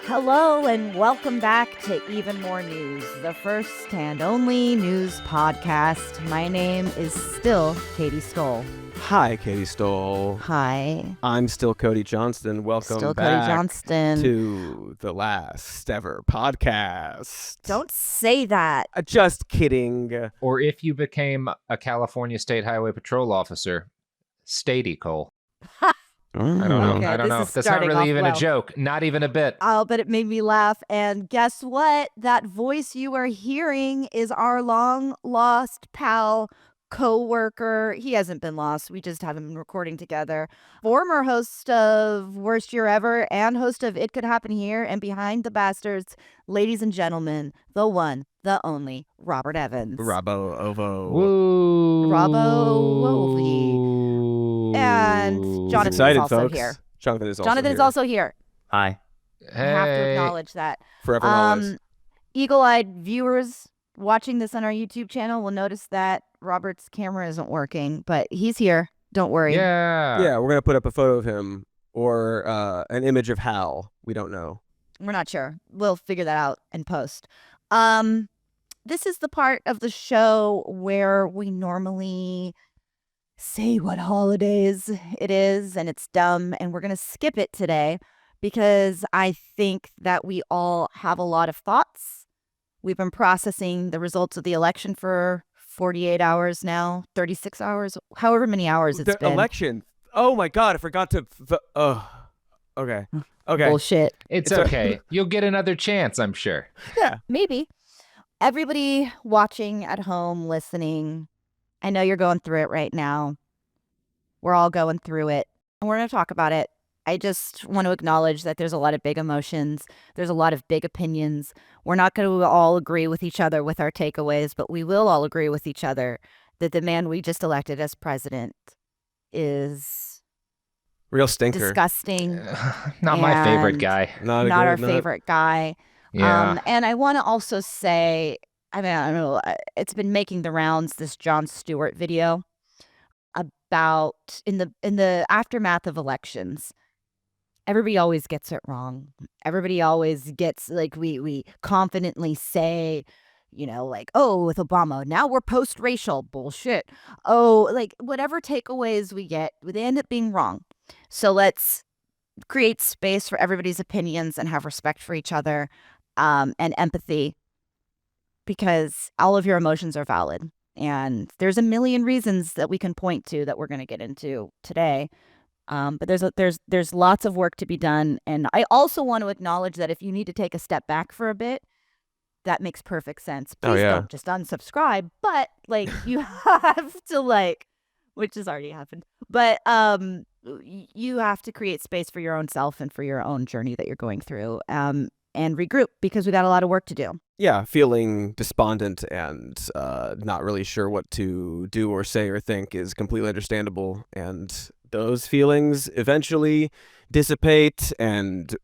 Hello and welcome back to Even More News, the first and only news podcast. My name is still Katie Stoll. Hi, Katie Stoll. Hi. I'm still Cody Johnston. Welcome Still back Cody Johnston. to the last ever podcast. Don't say that. Just kidding. Or if you became a California State Highway Patrol officer, Stady Cole. I don't know. Okay, I don't this know. is That's not starting really off even well. a joke. Not even a bit. Oh, but it made me laugh. And guess what? That voice you are hearing is our long-lost pal, co-worker. He hasn't been lost. We just haven't been recording together. Former host of Worst Year Ever and host of It Could Happen Here and Behind the Bastards. Ladies and gentlemen, the one, the only, Robert Evans. Robbo Ovo. Woo. Robbo Wolvie. And Jonathan excited, is also folks. here. Jonathan is also Jonathan here. is also here. Hi. I have to Hey. acknowledge that. Forever and always. Eagle-eyed viewers watching this on our YouTube channel will notice that Robert's camera isn't working, but he's here. Don't worry. Yeah. Yeah, we're going to put up a photo of him or an image of Hal. We don't know. We're not sure. We'll figure that out in post. This is the part of the show where we normally say what holidays it is, and it's dumb, and we're going to skip it today because I think that we all have a lot of thoughts. We've been processing the results of the election for 48 hours now, 36 hours, however many hours it's The been. election. Oh my God, I forgot to. Okay. Okay. Bullshit. It's It's okay. You'll get another chance, I'm sure. Yeah. Maybe. Everybody watching at home, listening, I know you're going through it right now. We're all going through it, and we're going to talk about it. I just want to acknowledge that there's a lot of big emotions. There's a lot of big opinions. We're not going to all agree with each other with our takeaways, but we will all agree with each other that the man we just elected as president is Real stinker. disgusting, Not my favorite And- guy. Not our favorite guy. Yeah. And I want to also say, I mean, I don't know, it's been making the rounds, this Jon Stewart video about in the aftermath of elections. Everybody always gets it wrong. Everybody always gets, like, we confidently say, you know, like, oh, with Obama, now we're post-racial. Bullshit. Oh, like, whatever takeaways we get, they end up being wrong. So let's create space for everybody's opinions and have respect for each other, and empathy, because all of your emotions are valid. And there's a million reasons that we can point to that we're going to get into today. But there's lots of work to be done. And I also want to acknowledge that if you need to take a step back for a bit, that makes perfect sense. Please don't just unsubscribe, but like you have to, like, which has already happened, but you have to create space for your own self and for your own journey that you're going through, and regroup, because we got a lot of work to do. Yeah, feeling despondent and not really sure what to do or say or think is completely understandable. And those feelings eventually dissipate and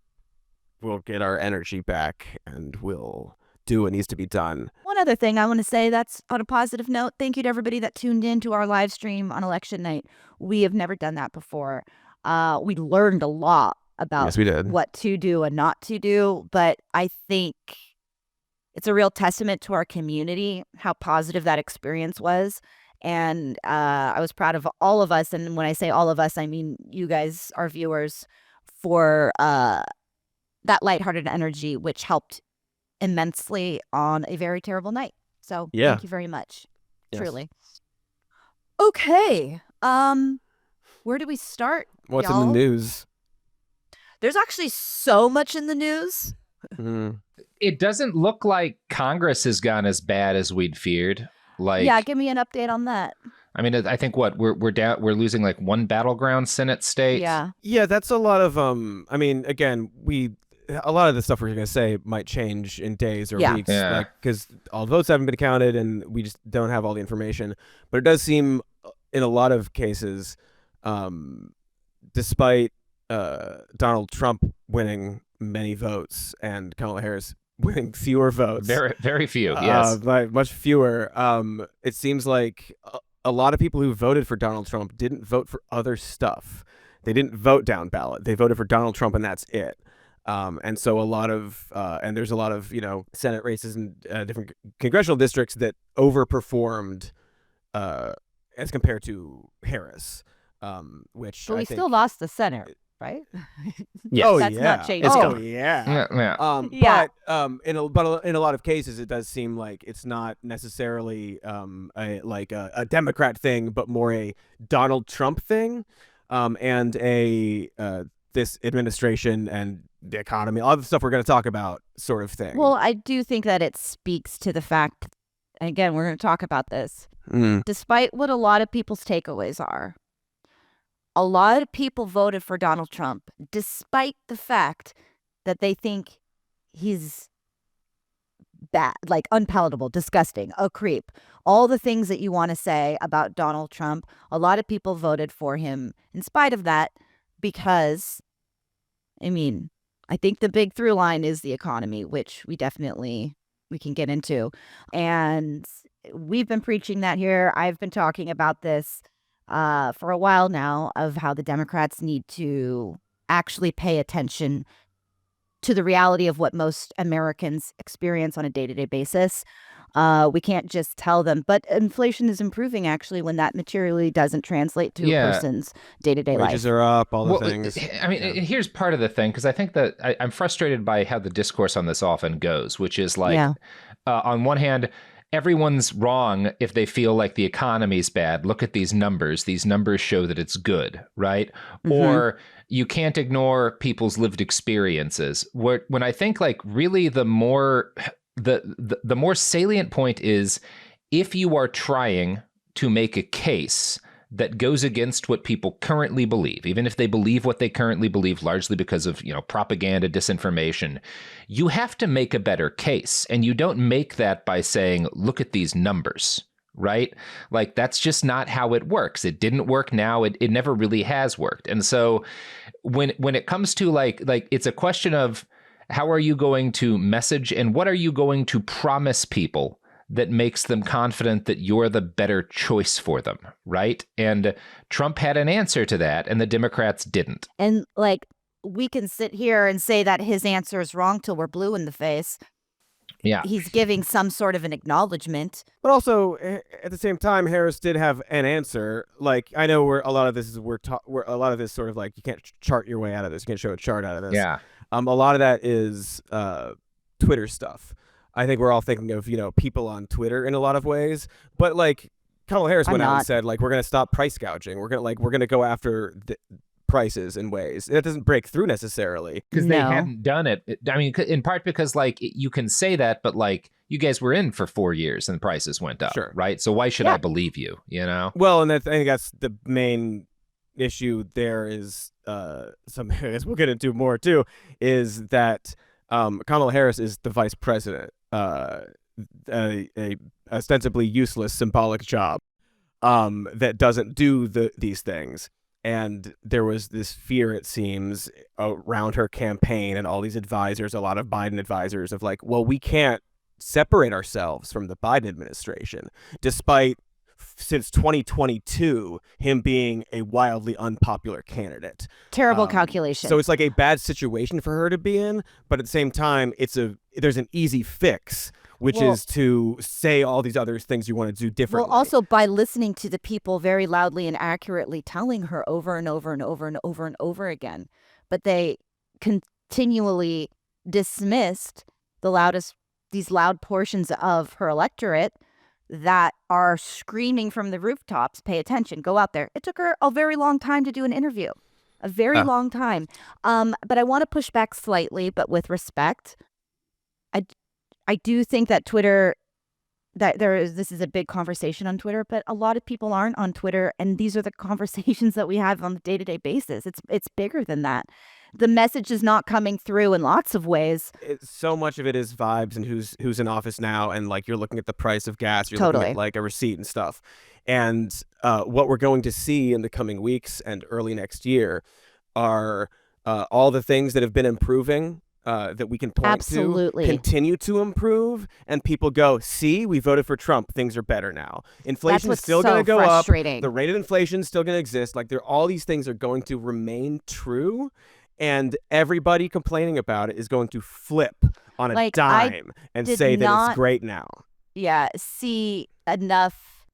we'll get our energy back and we'll do what needs to be done. One other thing I want to say that's on a positive note, thank you to everybody that tuned in to our live stream on election night. We have never done that before. We learned a lot about Yes, we did. what to do and not to do, but I think it's a real testament to our community how positive that experience was. And I was proud of all of us, and when I say all of us, I mean you guys, our viewers, for that lighthearted energy, which helped immensely on a very terrible night. So Yeah. thank you very much. Yes. Truly. Okay. Where do we start? What's in y'all? the news? There's actually so much in the news. Mm. It doesn't look like Congress has gone as bad as we'd feared. Like, Yeah, give me an update on that. I mean, I think we're losing like one battleground Senate state. Yeah. Yeah, that's a lot of I mean, again, a lot of the stuff we're gonna say might change in days or Yeah. weeks, Yeah. like, because all votes haven't been counted and we just don't have all the information. But it does seem, in a lot of cases, despite Donald Trump winning many votes and Kamala Harris winning fewer votes, Very, very few. Yes. by much fewer, it seems like a lot of people who voted for Donald Trump didn't vote for other stuff. They didn't vote down ballot. They voted for Donald Trump, and that's it. And so a lot of and there's a lot of Senate races in different congressional districts that overperformed as compared to Harris, which But I we think. still lost the Senate, right? Yes. Oh That's yeah. not changed. It's Oh coming. yeah. Yeah. Yeah. But in a lot of cases, it does seem like it's not necessarily a Democrat thing, but more a Donald Trump thing, and a this administration and the economy, all the stuff we're going to talk about, sort of thing. Well, I do think that it speaks to the fact, again, we're going to talk about this, despite what a lot of people's takeaways are. A lot of people voted for Donald Trump, despite the fact that they think he's bad, like unpalatable, disgusting, a creep. All the things that you want to say about Donald Trump, a lot of people voted for him in spite of that because, I mean, I think the big through line is the economy, which we can get into. And we've been preaching that here. I've been talking about this for a while now, of how the Democrats need to actually pay attention to the reality of what most Americans experience on a day-to-day basis. We can't just tell them, but inflation is improving actually when that materially doesn't translate to a person's day-to-day life. Wages are up, all the things. I mean, here's part of the thing, because I think that I'm frustrated by how the discourse on this often goes, which is like, on one hand, everyone's wrong if they feel like the economy's bad. Look at these numbers. These numbers show that it's good, right? Mm-hmm. Or you can't ignore people's lived experiences. When I think like really the more salient point is, if you are trying to make a case that goes against what people currently believe, even if they believe what they currently believe largely because of, propaganda, disinformation, you have to make a better case. And you don't make that by saying, look at these numbers, right? Like, that's just not how it works. It didn't work now. It never really has worked. And so when it comes to like it's a question of, how are you going to message and what are you going to promise people that makes them confident that you're the better choice for them, right? And Trump had an answer to that, and the Democrats didn't. And like, we can sit here and say that his answer is wrong till we're blue in the face. Yeah. He's giving some sort of an acknowledgement. But also, at the same time, Harris did have an answer. Like, I know where a lot of this is, where a lot of this sort of like, you can't chart your way out of this. You can't show a chart out of this. Yeah. A lot of that is Twitter stuff. I think we're all thinking of, people on Twitter in a lot of ways. But like, Kamala Harris went out and said, like, we're going to stop price gouging. We're going to go after the prices in ways. It doesn't break through necessarily. Because they hadn't done it. I mean, in part because, like, you can say that, but, like, you guys were in for 4 years and prices went up, right? So why should I believe you, Well, and I think that's the main issue there is, some areas we'll get into more, too, is that Kamala Harris is the vice president. A ostensibly useless symbolic job that doesn't do these things. And there was this fear, it seems, around her campaign and all these advisors, a lot of Biden advisors, of like, well, we can't separate ourselves from the Biden administration, despite since 2022 him being a wildly unpopular candidate. Terrible calculation. So it's like a bad situation for her to be in, but at the same time, there's an easy fix, which is to say all these other things you want to do differently. Well, also by listening to the people very loudly and accurately telling her over and over and over and over and over again. But they continually dismissed these loud portions of her electorate that are screaming from the rooftops, pay attention, go out there. It took her a very long time to do an interview. A very long time. But I want to push back slightly, but with respect. I do think that Twitter, this is a big conversation on Twitter, but a lot of people aren't on Twitter, and these are the conversations that we have on a day-to-day basis. It's bigger than that. The message is not coming through in lots of ways. So much of it is vibes and who's in office now, and like you're looking at the price of gas, you're looking at like a receipt and stuff. And what we're going to see in the coming weeks and early next year are all the things that have been improving. That we can point to continue to improve, and people go, see, we voted for Trump, things are better now. Inflation is still going to go up. The rate of inflation is still going to exist. Like, all these things are going to remain true, and everybody complaining about it is going to flip on a Like, dime and did say that it's not- great now. see enough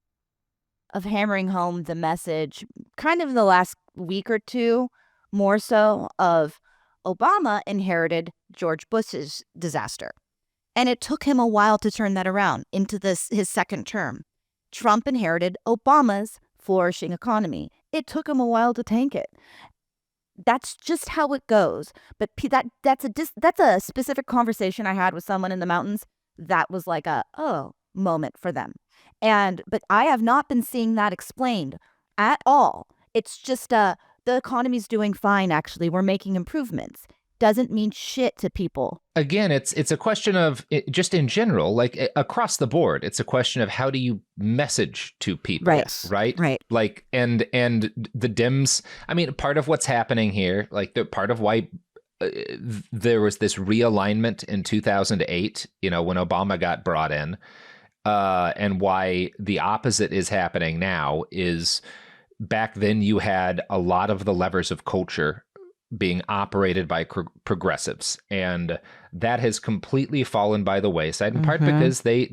of hammering home the message kind of in the last week or two, more so, of Obama inherited George Bush's disaster. And it took him a while to turn that around into his second term. Trump inherited Obama's flourishing economy. It took him a while to tank it. That's just how it goes. But that's a specific conversation I had with someone in the mountains that was like a moment for them. But I have not been seeing that explained at all. It's just the economy's doing fine, actually. We're making improvements. Doesn't mean shit to people. Again, it's a question of just in general, like across the board, it's a question of how do you message to people, right? Like, and the Dems, I mean, part of what's happening here, like part of why there was this realignment in 2008, when Obama got brought in, and why the opposite is happening now is back then you had a lot of the levers of culture being operated by progressives, and that has completely fallen by the wayside, in part because the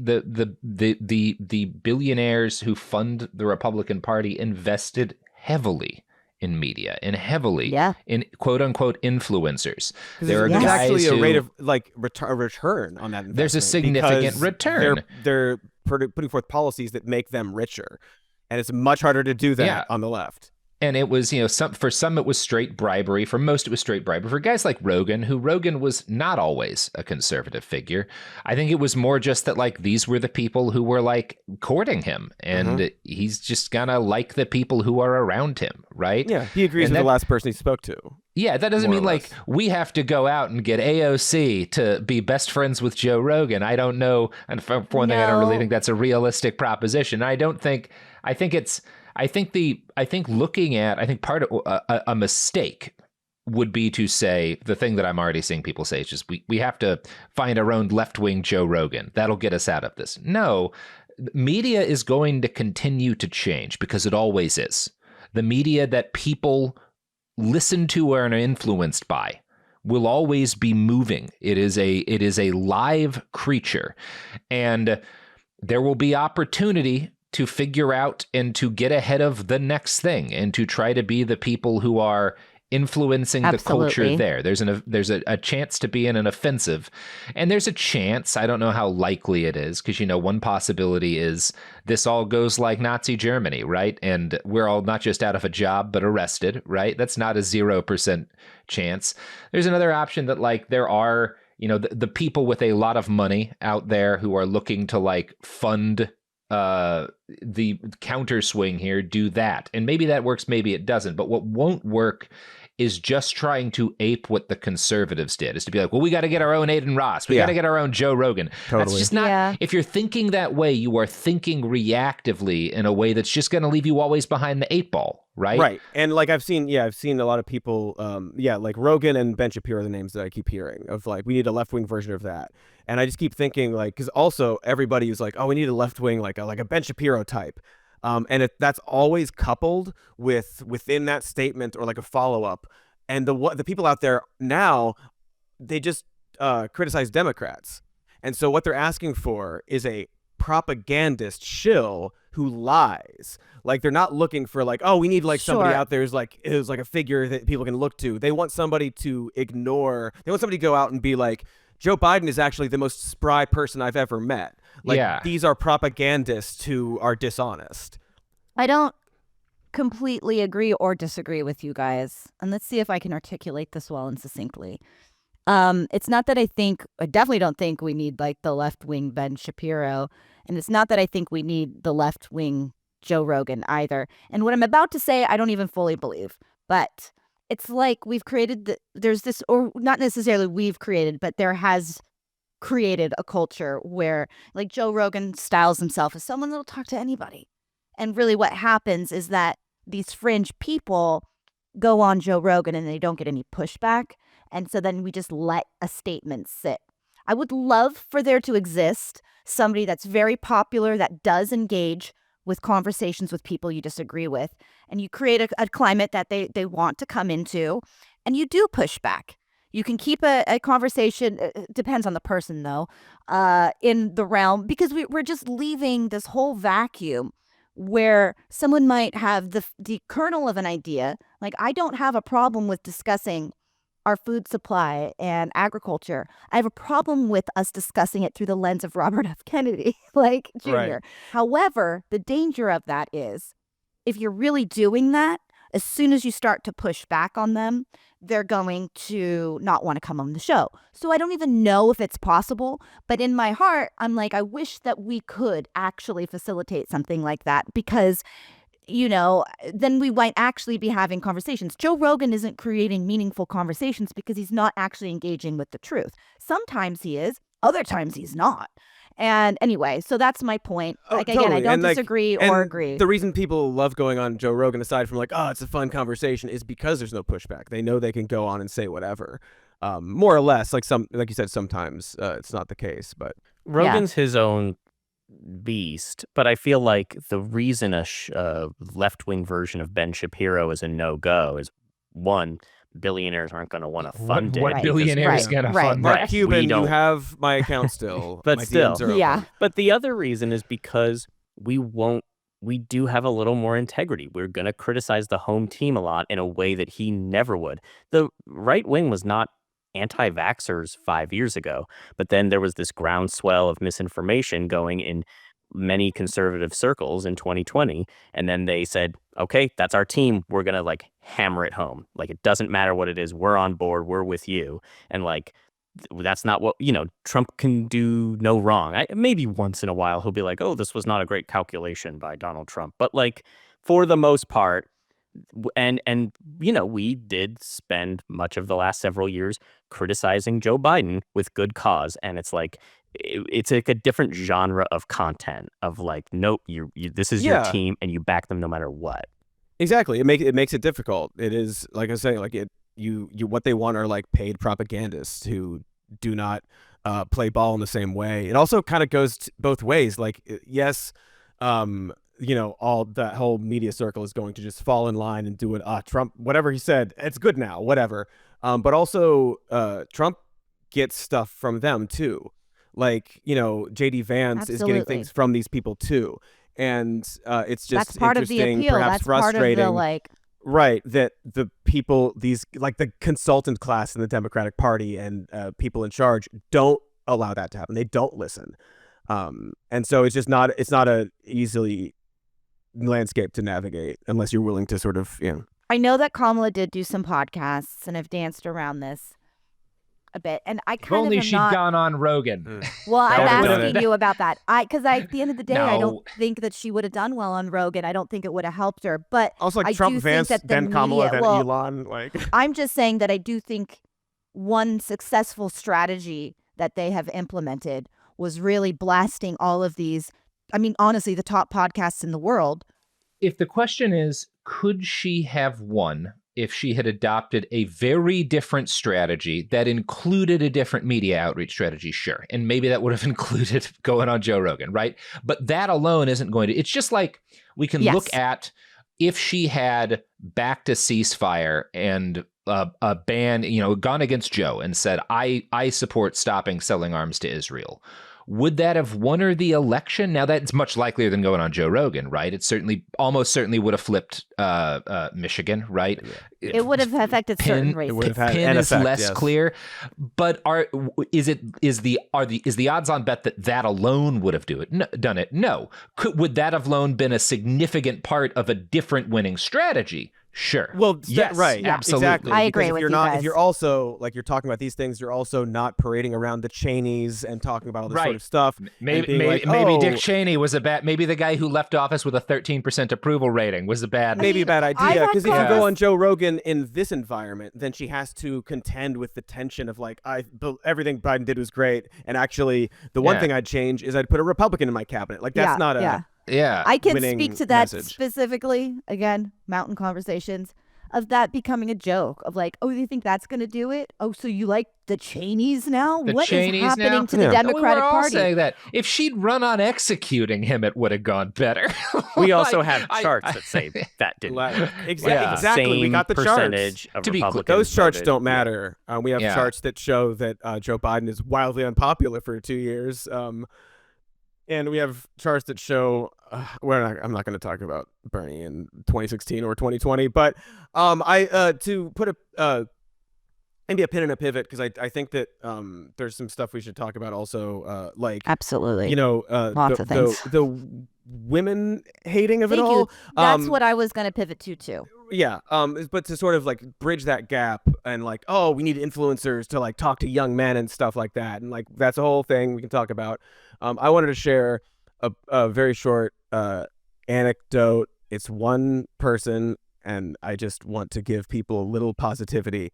billionaires who fund the Republican Party invested heavily in media and heavily in quote unquote influencers. There are guys actually a rate of return on that investment. There's a significant return. They're putting forth policies that make them richer, and it's much harder to do that on the left. And it was, for some it was straight bribery. For most, it was straight bribery. For guys like Rogan was not always a conservative figure. I think it was more just that, like, these were the people who were, like, courting him. And he's just gonna like the people who are around him, right? Yeah, he agrees with the last person he spoke to. Yeah, that doesn't mean, like, we have to go out and get AOC to be best friends with Joe Rogan. I don't know. And for one thing, I don't really think that's a realistic proposition. I think part of a mistake would be to say the thing that I'm already seeing people say is just we have to find our own left-wing Joe Rogan. That'll get us out of this. No, media is going to continue to change because it always is. The media that people listen to or are influenced by will always be moving. It is a live creature, and there will be opportunity to figure out and to get ahead of the next thing and to try to be the people who are influencing the culture there. There's a chance to be in an offensive, and there's a chance, I don't know how likely it is, because one possibility is this all goes like Nazi Germany, right? And we're all not just out of a job but arrested, right? That's not a 0% chance. There's another option that, like, there are the people with a lot of money out there who are looking to, like, fund the counter swing here, do that. And maybe that works, maybe it doesn't. But what won't work is just trying to ape what the conservatives did, is to be like, well, we got to get our own Aiden Ross. We got to get our own Joe Rogan. Totally. That's just not, if you're thinking that way, you are thinking reactively in a way that's just going to leave you always behind the 8 ball, right? Right. And like I've seen a lot of people, like Rogan and Ben Shapiro are the names that I keep hearing of, like, we need a left-wing version of that. And I just keep thinking, like, because also everybody is like, oh, we need a left-wing, like a Ben Shapiro type. And that's always coupled within that statement or like a follow-up. And the people out there now, they just criticize Democrats. And so what they're asking for is a propagandist shill who lies. Like, they're not looking for, like, oh, we need, like, somebody out there who's like a figure that people can look to. They want somebody to ignore. They want somebody to go out and be like, Joe Biden is actually the most spry person I've ever met. Like, these are propagandists who are dishonest. I don't completely agree or disagree with you guys. And let's see if I can articulate this well and succinctly. It's not that I definitely don't think we need, like, the left-wing Ben Shapiro. And it's not that I think we need the left-wing Joe Rogan either. And what I'm about to say, I don't even fully believe. But it's like we've created there's this, or not necessarily we've created, but there has created a culture where, like, Joe Rogan styles himself as someone that'll talk to anybody. And really what happens is that these fringe people go on Joe Rogan and they don't get any pushback. And so then we just let a statement sit. I would love for there to exist somebody that's very popular, that does engage with conversations with people you disagree with. And you create a climate that they want to come into. and you do push back. You can keep a conversation, depends on the person though, in the realm, because we're just leaving this whole vacuum where someone might have the kernel of an idea. Like, I don't have a problem with discussing our food supply and agriculture. I have a problem with us discussing it through the lens of Robert F. Kennedy, like Jr. Right. However, the danger of that is, if you're really doing that, as soon as you start to push back on them, they're going to not want to come on the show. So I don't even know if it's possible, but in my heart, I'm like, I wish that we could actually facilitate something like that, because, you know, then we might actually be having conversations. Joe Rogan isn't creating meaningful conversations because he's not actually engaging with the truth. Sometimes he is, other times he's not. And anyway, so that's my point. Like, again, Totally. I don't And, like, disagree and or agree. The reason people love going on Joe Rogan, aside from like, oh, it's a fun conversation, is because there's no pushback. They know they can go on and say whatever, more or less. Like you said, sometimes it's not the case, but Rogan's his own beast, but I feel like the reason a left-wing version of Ben Shapiro is a no-go is, one, billionaires aren't going to want to fund it. What billionaire is going to fund Mark that? Cuban, don't- you have my account still, But my still. DMs are open. Yeah. But the other reason is because we do have a little more integrity. We're going to criticize the home team a lot in a way that he never would. The right wing was not anti-vaxxers 5 years ago, but then there was this groundswell of misinformation going in many conservative circles in 2020, and then they said, okay, that's our team, we're gonna like hammer it home, like it doesn't matter what it is, we're on board, we're with you. And like, that's not what, Trump can do no wrong. Maybe once in a while he'll be like, oh, this was not a great calculation by Donald Trump, but like, for the most part, and we did spend much of the last several years criticizing Joe Biden with good cause, and it's like, it's like a different genre of content of like, nope, you this is your team and you back them no matter what. Exactly. It makes it difficult. It is, like I was saying, like you what they want are like paid propagandists who do not play ball in the same way. It also kind of goes both ways. Like, yes, all that whole media circle is going to just fall in line and do what Trump, whatever he said, it's good now, whatever. But also Trump gets stuff from them too. Like, J.D. Vance is getting things from these people too. And it's just that's part of the interesting, appeal. perhaps That's frustrating. part of the Right, that the people, these like the consultant class in the Democratic Party and people in charge don't allow that to happen. They don't listen. And so it's not a easily landscape to navigate unless you're willing to sort of, I know that Kamala did do some podcasts, and I've danced around this a bit, and I If kind only of am she'd not. gone on Rogan. Well, I'm That would've asking you about that. Because at the end of the day, I No. don't think that she would have done well on Rogan. I don't think it would have helped her. But also like I Trump, do Vance, think that then Kamala, then well, Elon. Like, I'm just saying that I do think one successful strategy that they have implemented was really blasting all of these. I mean, honestly, the top podcasts in the world. If the question is, could she have won if she had adopted a very different strategy that included a different media outreach strategy? Sure. And maybe that would have included going on Joe Rogan, right? But that alone isn't going to, it's just like, we can look at if she had backed a ceasefire and a ban, gone against Joe and said, I support stopping selling arms to Israel. Would that have won her the election? Now, that's much likelier than going on Joe Rogan, right? It almost certainly would have flipped Michigan, right? It would have affected certain races. It would have had Penn an is effect, less yes. clear, but is the odds-on bet that alone would have done it? No. Would that have alone been a significant part of a different winning strategy? Sure. Well, yes, right. absolutely. Exactly. I agree Because with if you're you not, guys. if you're also like you're talking about these things, you're also not parading around the Cheneys and talking about all this sort of stuff. Maybe and being like, maybe oh, Dick Cheney was a bad. Maybe the guy who left office with a 13% approval rating was a bad. maybe a bad I've idea. had Because if you convers- go on Joe Rogan in this environment, then she has to contend with the tension of like, everything Biden did was great, and actually the one thing I'd change is I'd put a Republican in my cabinet. Like that's not a Yeah. I can winning speak to that message. specifically. Again, mountain conversations. of that becoming a joke of like, oh, you think that's going to do it? Oh, so you like the Cheneys now? What is happening to the Democratic we were all Party? saying that if she'd run on executing him, it would have gone better. We also have charts that say that didn't work. Exactly. We got the percentage charts. Of Republicans those charts voted. don't matter. We have charts that show that Joe Biden is wildly unpopular for 2 years. And we have charts that show I'm not going to talk about Bernie in 2016 or 2020, but to put maybe a pin and a pivot, because I think that there's some stuff we should talk about also, like absolutely, lots of things. The women hating of Thank it all. You. That's what I was going to pivot to too. Yeah, but to sort of like bridge that gap and like, oh, we need influencers to like talk to young men and stuff like that, and like that's a whole thing we can talk about. I wanted to share a very short anecdote. It's one person, and I just want to give people a little positivity.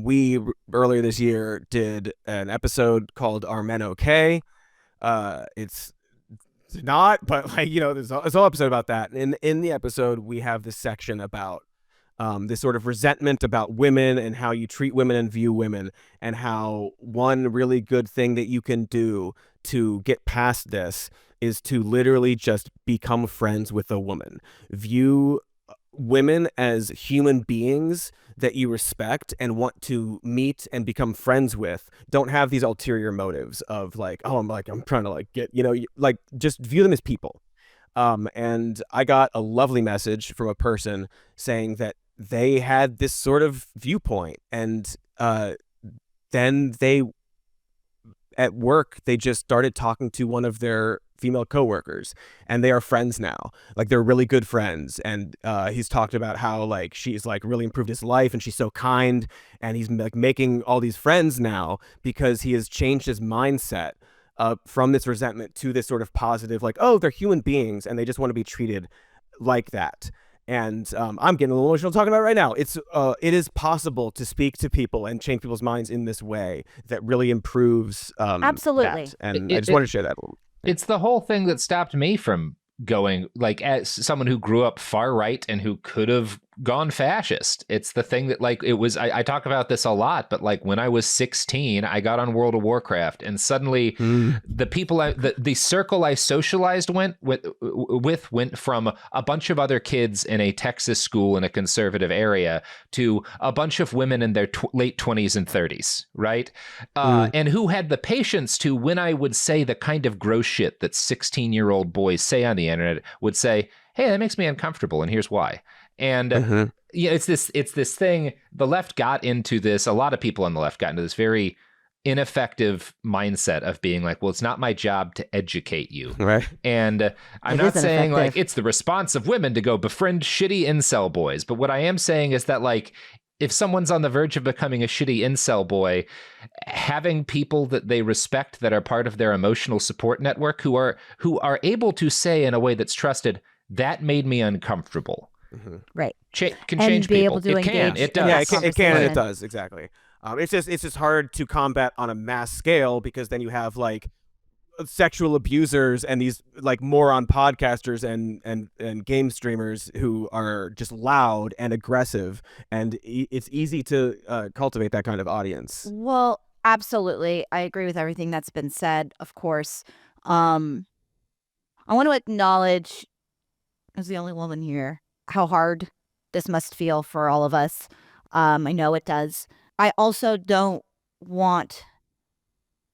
We earlier this year did an episode called "Are Men Okay?" It's not, but like, there's a whole episode about that. And in the episode, we have this section about this sort of resentment about women and how you treat women and view women, and how one really good thing that you can do to get past this is to literally just become friends with a woman. View women as human beings that you respect and want to meet and become friends with. Don't have these ulterior motives of like, oh, I'm trying to like get, like just view them as people. And I got a lovely message from a person saying that they had this sort of viewpoint, and then they at work they just started talking to one of their female coworkers, and they are friends now. Like, they're really good friends. And he's talked about how like she's like really improved his life, and she's so kind, and he's like making all these friends now because he has changed his mindset from this resentment to this sort of positive, like, oh, they're human beings and they just want to be treated like that. And I'm getting a little emotional talking about it right now. It is possible to speak to people and change people's minds in this way that really improves absolutely that. And I just wanted to share that a little. It's the whole thing that stopped me from going, like, as someone who grew up far right and who could have gone fascist. It's the thing that, like, it was, I talk about this a lot, but like when I was 16, I got on World of Warcraft, and suddenly the people, the circle I socialized went from a bunch of other kids in a Texas school in a conservative area to a bunch of women in their late 20s and 30s, right? And who had the patience to, when I would say the kind of gross shit that 16-year-old boys say on the internet, would say, hey, that makes me uncomfortable, and here's why. And it's this thing. The left got into this. A lot of people on the left got into this very ineffective mindset of being like, well, it's not my job to educate you. Right. And I'm not saying like it's the response of women to go befriend shitty incel boys. But what I am saying is that, like, if someone's on the verge of becoming a shitty incel boy, having people that they respect that are part of their emotional support network who are able to say in a way that's trusted, that made me uncomfortable. Right. Can and change be people. able to it can. It does. Yeah, it can and it does. Exactly. It's just hard to combat on a mass scale, because then you have like sexual abusers and these like moron podcasters and game streamers who are just loud and aggressive, and it's easy to cultivate that kind of audience. Well, absolutely. I agree with everything that's been said, of course. I want to acknowledge, as the only woman here, how hard this must feel for all of us. I know it does. I also don't want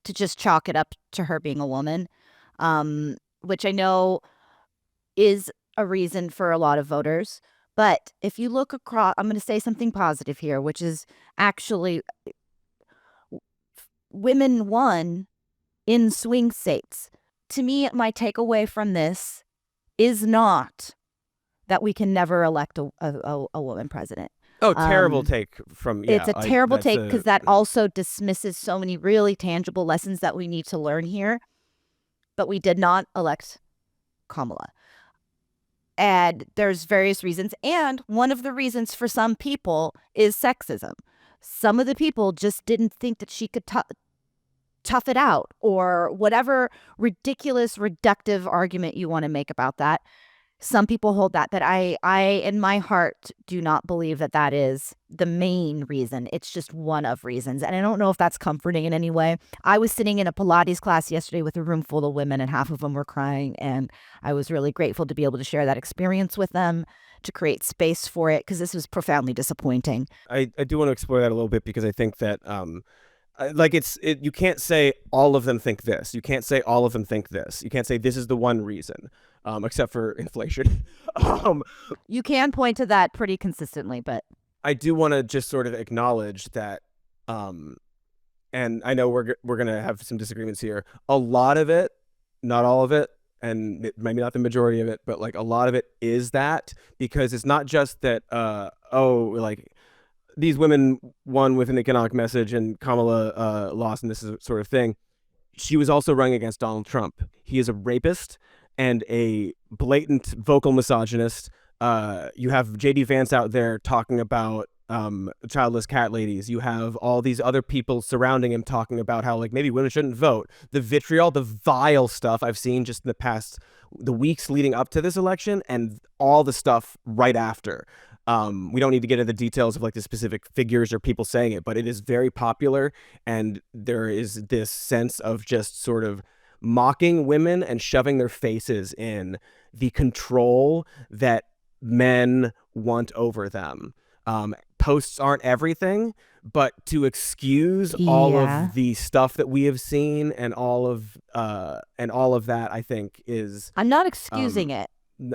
to just chalk it up to her being a woman, which I know is a reason for a lot of voters. But if you look across, I'm going to say something positive here, which is actually women won in swing states. To me, my takeaway from this is not that we can never elect a woman president. Oh, terrible take from, yeah. It's a terrible take, because that also dismisses so many really tangible lessons that we need to learn here. But we did not elect Kamala. And there's various reasons. And one of the reasons for some people is sexism. Some of the people just didn't think that she could tough it out, or whatever ridiculous, reductive argument you want to make about that. Some people hold that I in my heart do not believe that that is the main reason. It's just one of reasons. And I don't know if that's comforting in any way. I was sitting in a Pilates class yesterday with a room full of women, and half of them were crying. And I was really grateful to be able to share that experience with them, to create space for it, because this was profoundly disappointing. I do want to explore that a little bit, because I think that like you can't say all of them think this. You can't say all of them think this. You can't say this is the one reason, except for inflation. You can point to that pretty consistently, but I do want to just sort of acknowledge that, and I know we're gonna have some disagreements here. A lot of it, not all of it, and maybe not the majority of it, but like a lot of it is that, because it's not just that like these women won with an economic message and Kamala lost and this sort of thing. She was also running against Donald Trump. He is a rapist and a blatant vocal misogynist. You have J.D. Vance out there talking about childless cat ladies. You have all these other people surrounding him talking about how like maybe women shouldn't vote. The vitriol, the vile stuff I've seen just in the weeks leading up to this election, and all the stuff right after. We don't need to get into the details of like the specific figures or people saying it, but it is very popular, and there is this sense of just sort of mocking women and shoving their faces in the control that men want over them. Posts aren't everything, but to excuse all of the stuff that we have seen and all of that, I think is. I'm not excusing it.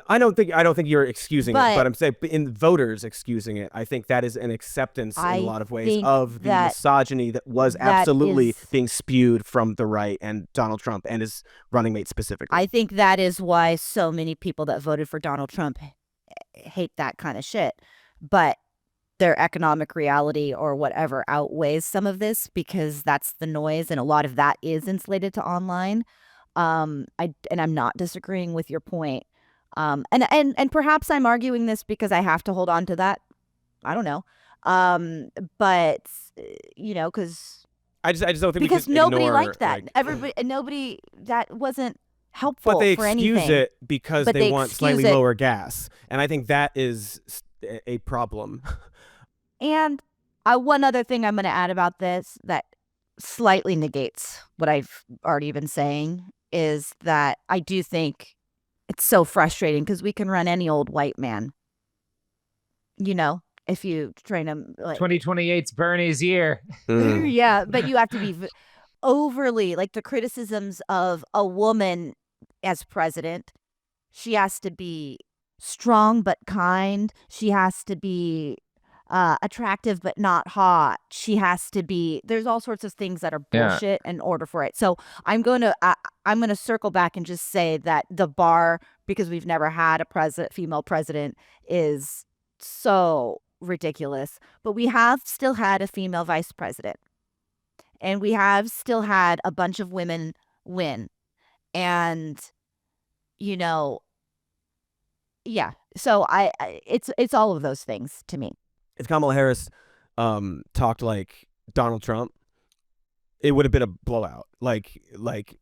I don't think you're excusing it, but I'm saying in voters excusing it, I think that is an acceptance in a lot of ways of the misogyny that was absolutely being spewed from the right and Donald Trump and his running mate specifically. I think that is why so many people that voted for Donald Trump hate that kind of shit. But their economic reality or whatever outweighs some of this, because that's the noise, and a lot of that is insulated to online. And I'm not disagreeing with your point. And perhaps I'm arguing this because I have to hold on to that. I don't know. But you know, because I just don't think because we nobody ignore, liked that. Nobody that wasn't helpful. But they for excuse anything. it because But they want slightly lower gas, and I think that is a problem. And one other thing I'm going to add about this that slightly negates what I've already been saying is that I do think it's so frustrating because we can run any old white man. You know, if you train him. Like 2028's Bernie's year. Yeah, but you have to be overly, like the criticisms of a woman as president. She has to be strong but kind. She has to be attractive but not hot. She has to be. There's all sorts of things that are bullshit in order for it. So I'm going to circle back and just say that the bar, because we've never had a female president, is so ridiculous. But we have still had a female vice president, and we have still had a bunch of women win, and you know, yeah. So it's all of those things to me. If Kamala Harris talked like Donald Trump, it would have been a blowout, like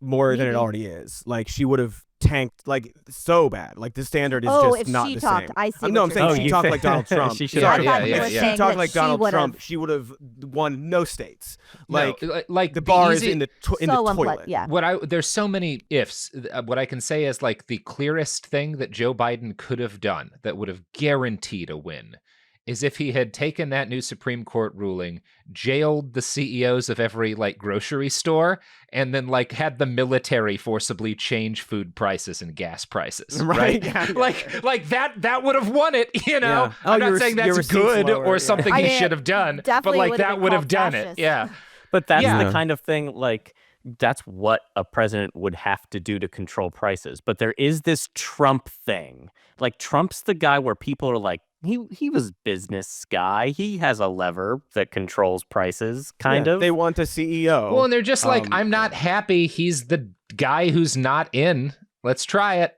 more than it already is. Like she would have tanked like so bad. Like the standard is just not the same. I see. No, I'm saying she talked like Donald Trump. She should. She talked like Donald Trump. She would have won no states. Like the bar is in the toilet. Yeah. There's so many ifs. What I can say is like the clearest thing that Joe Biden could have done that would have guaranteed a win is if he had taken that new Supreme Court ruling, jailed the CEOs of every like grocery store, and then like had the military forcibly change food prices and gas prices, right? Yeah. Like that would have won it, you know? Yeah. I'm not saying that's good or something he should have done, but like that would have done it. Yeah. But that's the kind of thing, like, that's what a president would have to do to control prices. But there is this Trump thing. Like, Trump's the guy where people are like, he was business guy. He has a lever that controls prices, kind of. They want a CEO. Well, and they're just like, I'm not happy. He's the guy who's not in. Let's try it.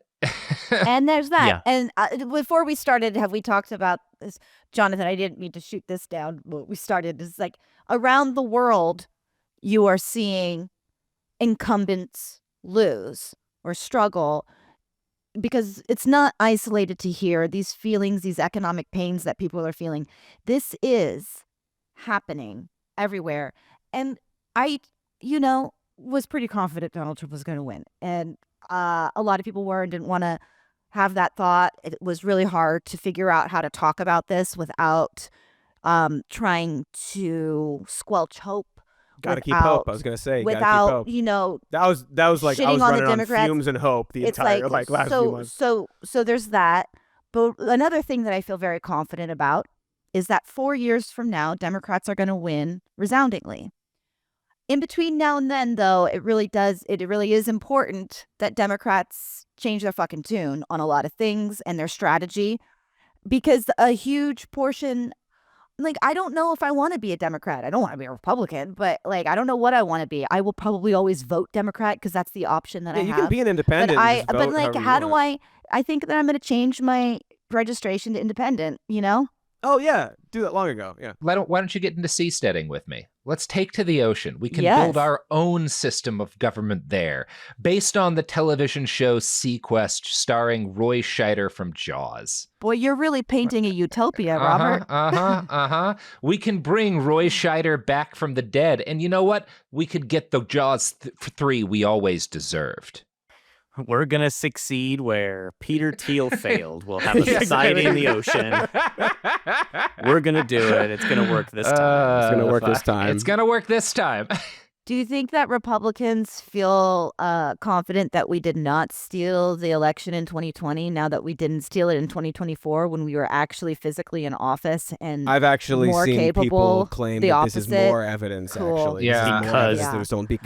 And there's that. Yeah. And before we started, have we talked about this? Jonathan, I didn't mean to shoot this down. What we started is like around the world, you are seeing incumbents lose or struggle. because it's not isolated to here. These feelings, these economic pains that people are feeling, this is happening everywhere. And I, was pretty confident Donald Trump was going to win. And a lot of people were and didn't want to have that thought. It was really hard to figure out how to talk about this without trying to squelch hope. Gotta keep hope. I was gonna say, gotta keep hope. That was like I was running on fumes and hope the entire last few months. So there's that. But another thing that I feel very confident about is that 4 years from now, Democrats are going to win resoundingly. In between now and then, though, it really is important that Democrats change their fucking tune on a lot of things and their strategy, because a huge portion, I don't know if I want to be a Democrat. I don't want to be a Republican, but I don't know what I want to be. I will probably always vote Democrat because that's the option that I have. You can be an independent. I think that I'm going to change my registration to independent, Oh, yeah. Do that long ago. Yeah. Why don't you get into seasteading with me? Let's take to the ocean. We can build our own system of government there, based on the television show Sequest, starring Roy Scheider from Jaws. Boy, you're really painting a utopia, Robert. We can bring Roy Scheider back from the dead. And you know what? We could get the Jaws 3 we always deserved. We're going to succeed where Peter Thiel failed. We'll have a society in the ocean. We're going to do it. It's going to work this time. It's going to work this time. It's going to work this time. Do you think that Republicans feel confident that we did not steal the election in 2020 now that we didn't steal it in 2024 when we were actually physically in office and I've actually more seen capable, people claim the that opposite? this is more evidence, actually. Yeah. Because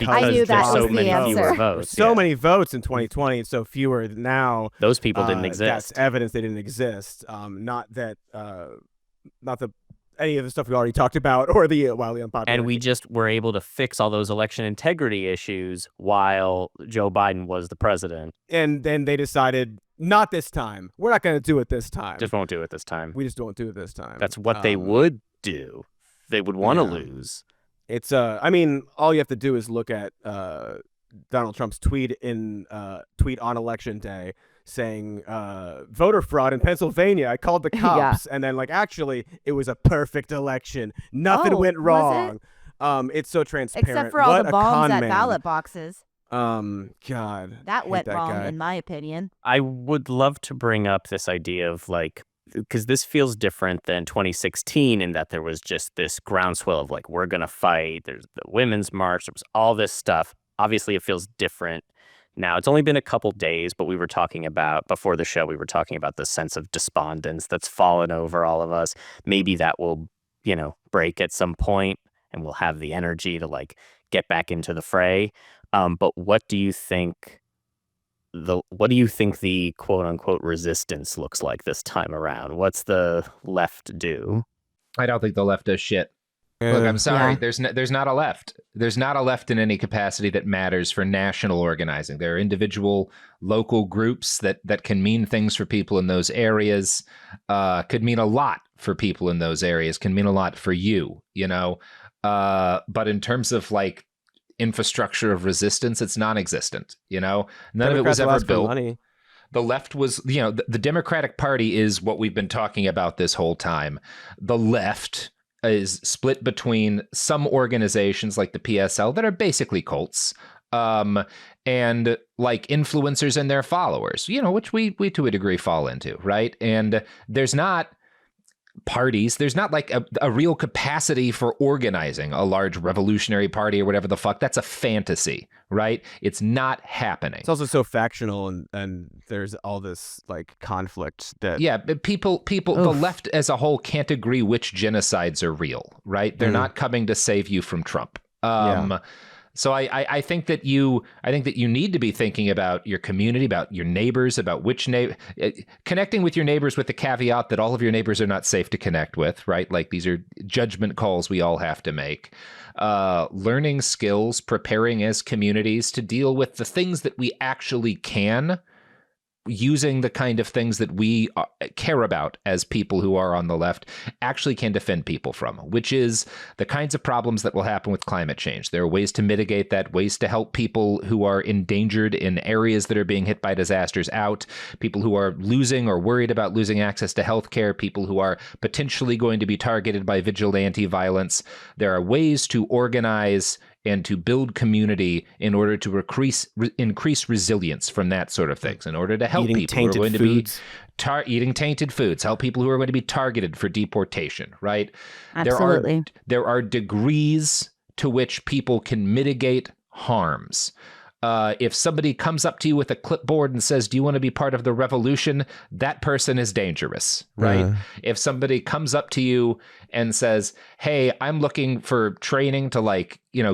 I knew that was the answer. Votes. So many votes in 2020 and so fewer now. Those people didn't exist. That's evidence they didn't exist. Not that any of the stuff we already talked about or the wildly unpopular. And we just were able to fix all those election integrity issues while Joe Biden was the president. And then they decided, not this time. We're not going to do it this time. Just won't do it this time. We just don't do it this time. That's what they would do. They would want to lose. It's I mean, all you have to do is look at Donald Trump's tweet on election day saying voter fraud in Pennsylvania. I called the cops and then actually it was a perfect election. Nothing went wrong. It's so transparent. Except for all the bombs at man. ballot boxes. God. That went wrong guy. in my opinion. I would love to bring up this idea of because this feels different than 2016 in that there was just this groundswell of we're going to fight. There's the Women's March. There was all this stuff. Obviously, it feels different now. It's only been a couple days, but we were talking about, before the show, we were talking about the sense of despondence that's fallen over all of us. Maybe that will, break at some point and we'll have the energy to get back into the fray. But what do you think the quote unquote resistance looks like this time around? What's the left do? I don't think the left does shit. Look, I'm sorry. Yeah. There's not a left. There's not a left in any capacity that matters for national organizing. There are individual local groups that can mean things for people in those areas, could mean a lot for people in those areas, can mean a lot for you, but in terms of infrastructure of resistance, it's non-existent, None of it was ever built. Money. The left was, the Democratic Party is what we've been talking about this whole time. The left is split between some organizations like the PSL that are basically cults, and influencers and their followers, which we to a degree fall into, right? And there's not parties, there's not a real capacity for organizing a large revolutionary party or whatever the fuck. That's a fantasy, right? It's not happening. It's also so factional and there's all this conflict that people the left as a whole can't agree which genocides are real, right? They're not coming to save you from Trump. So I think that you need to be thinking about your community, about your neighbors, about connecting with your neighbors with the caveat that all of your neighbors are not safe to connect with, right? These are judgment calls we all have to make. Learning skills, preparing as communities to deal with the things that we actually can using the kind of things that we care about as people who are on the left actually can defend people from, which is the kinds of problems that will happen with climate change. There are ways to mitigate that, ways to help people who are endangered in areas that are being hit by disasters out, people who are losing or worried about losing access to healthcare, people who are potentially going to be targeted by vigilante violence. There are ways to organize and to build community in order to increase resilience from that sort of things, in order to help people who are going to be eating tainted foods, help people who are going to be targeted for deportation, right? Absolutely. There are degrees to which people can mitigate harms. If somebody comes up to you with a clipboard and says, "Do you want to be part of the revolution?" that person is dangerous, right? If somebody comes up to you and says, "Hey, I'm looking for training to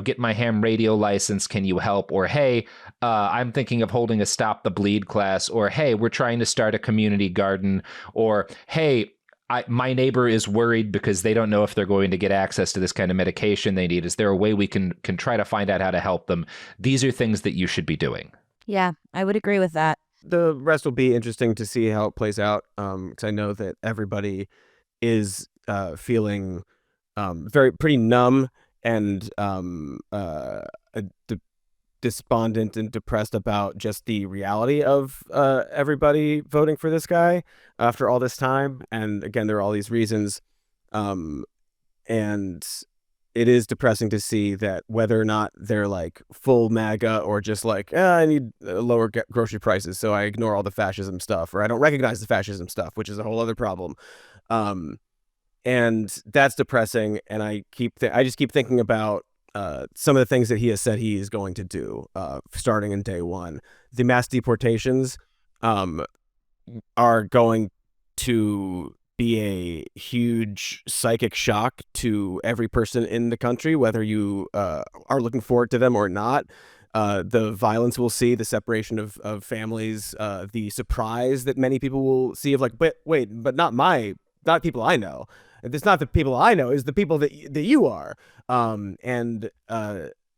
get my ham radio license. Can you help?" Or, "Hey, I'm thinking of holding a Stop the Bleed class." Or, "Hey, we're trying to start a community garden." Or, "Hey, my neighbor is worried because they don't know if they're going to get access to this kind of medication they need. Is there a way we can try to find out how to help them?" These are things that you should be doing. Yeah, I would agree with that. The rest will be interesting to see how it plays out, because I know that everybody is feeling pretty numb and despondent and depressed about just the reality of everybody voting for this guy after all this time. And again, there are all these reasons, and it is depressing to see that whether or not they're like full MAGA or just like, I need lower grocery prices, so I ignore all the fascism stuff, or I don't recognize the fascism stuff, which is a whole other problem. And that's depressing. And I just keep thinking about some of the things that he has said he is going to do, starting in day one. The mass deportations are going to be a huge psychic shock to every person in the country, whether you are looking forward to them or not. The violence we'll see, the separation of families, the surprise that many people will see of like, but not people I know. It's not the people I know, it's the people that you are. And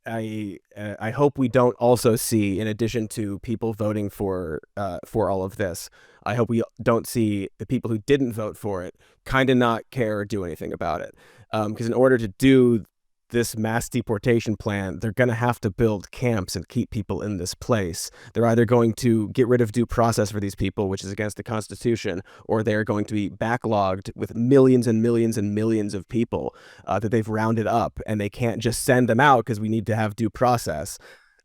I hope we don't also see, in addition to people voting for all of this, I hope we don't see the people who didn't vote for it kind of not care or do anything about it. Because in order to do this mass deportation plan, they're going to have to build camps and keep people in this place. They're either going to get rid of due process for these people, which is against the Constitution, or they're going to be backlogged with millions and millions and millions of people that they've rounded up, and they can't just send them out because we need to have due process.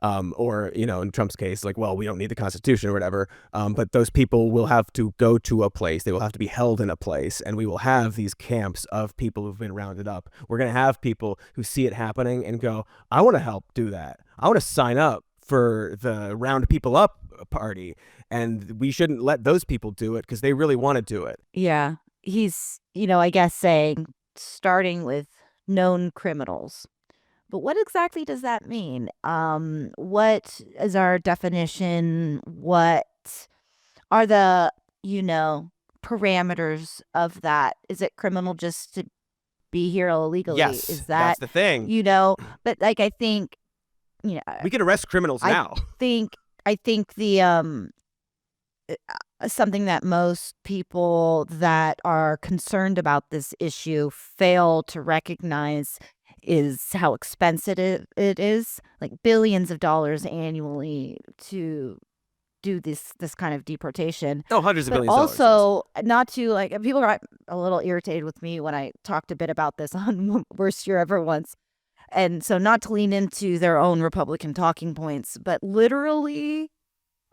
Or, in Trump's case, like, well, we don't need the Constitution or whatever. But those people will have to go to a place. They will have to be held in a place. And we will have these camps of people who've been rounded up. We're going to have people who see it happening and go, I want to help do that. I want to sign up for the round people up party. And we shouldn't let those people do it because they really want to do it. Yeah. He's, I guess saying starting with known criminals. But what exactly does that mean? What is our definition? What are the, parameters of that? Is it criminal just to be here illegally? Yes, is that's the thing. But like, I think, we can arrest criminals now. I think the something that most people that are concerned about this issue fail to recognize is how expensive it is, like billions of dollars annually to do this kind of deportation. Oh, hundreds of billions of dollars. Also, yes. Not to like, people got a little irritated with me when I talked a bit about this on Worst Year Ever once. And so not to lean into their own Republican talking points, but literally